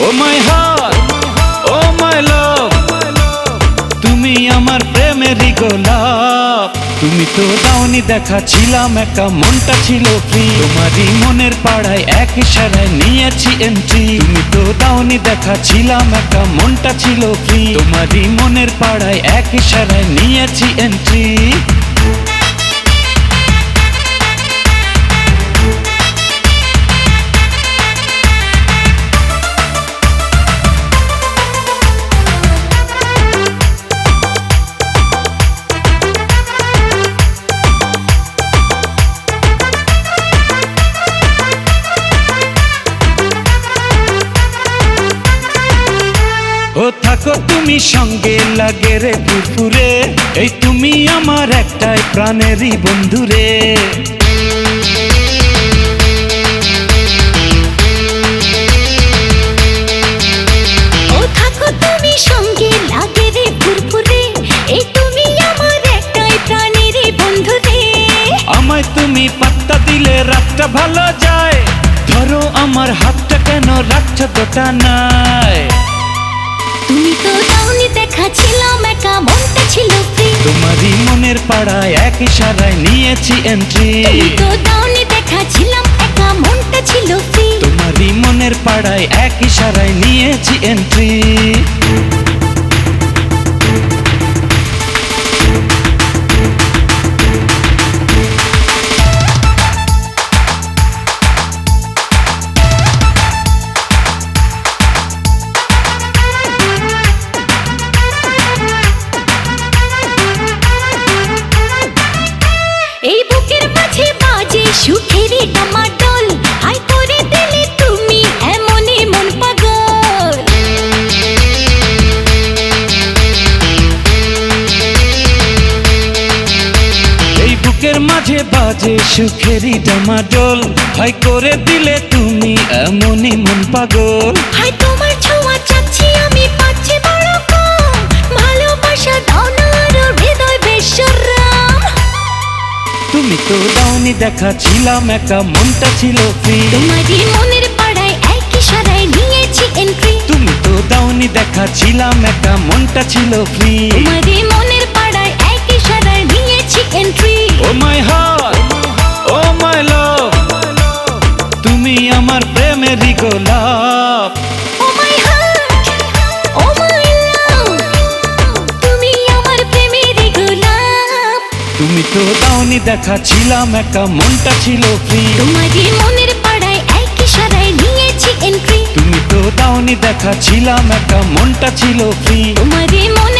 O my heart, ও মাই লাভ, তুমি আমার প্রেমেরই গোলাপ। তুমি তো দাওনি দেখা, ছিলাম একা, মনটা ছিল ফ্রি। তোমারই মনের পাড়ায় এক ইশারায় নিয়েছি এন্ট্রি। তুমি তো দাওনি দেখা, ছিলাম একা, মনটা ছিল ফ্রি। তোমারই মনের পাড়ায় এক ইশারায় নিয়েছি এন্ট্রি। ও থাকো তুমি সঙ্গে, লাগে রে ফুরফুরে, এই তুমি আমার একটাই প্রাণেরই বন্ধুরে। ও থাকো তুমি সঙ্গে, লাগে রে ফুরফুরে, এই তুমি আমার একটাই প্রাণেরই বন্ধুরে। আমায় তুমি পাত্তা দিলে রাতটা ভালো যায়, ধরো আমার হাতটা, কেন রাখছো গোটা নাই। তুমি তো দাওনি দেখা, ছিলাম একা, মনটা ছিল ফ্রি। তোমারই মনের পাড়ায় এক ইশারায় নিয়েছি এন্ট্রি। তুমি তো দাওনি দেখা, ছিলাম একা, মনটা ছিল ফ্রি। তোমারই মনের পাড়ায় এক ইশারায় নিয়েছি এন্ট্রি। এই বুকের মাঝে বাজে সুখেরই ডামাডোল, হাই করে দিলে তুমি এমনই মন পাগল। এই বুকের মাঝে বাজে সুখেরই ডামাডোল, হাই করে দিলে তুমি এমনই মন পাগল। হাই তোমার ছোঁয়া চাচ্ছি আমি, পাচ্ছি বড় কম, ভালোবাসা দাও না আরো, হৃদয় বেশরম। তুমি তো দাওনি দেখা, ছিলাম একা, মনটা ছিল ফ্রি। তোমারই মনের পাড়ায় এক ইশারায় নিয়েছি এন্ট্রি। তুমি তো দাওনি দেখা, ছিলাম একা, মনটা ছিল ফ্রি। তোমারই মনের পাড়ায় এক ইশারায় নিয়েছি এন্ট্রি। ও মাই হার্ট, ও মাই লাভ, তুমি আমার প্রেমেরই গোলাপ। ও মাই হার্ট, ও মাই লাভ, তুমি আমার প্রেমেরই গোলাপ। তুমি তো দাওনি দেখা, ছিলাম একা, মনটা ছিল ফ্রি। তোমারই মনের পাড়ায় এক ইশারায় নিয়েছি এন্ট্রি। তুমি তো দাওনি দেখা, ছিলাম একা, মনটা ছিল ফ্রি। তোমারই মনের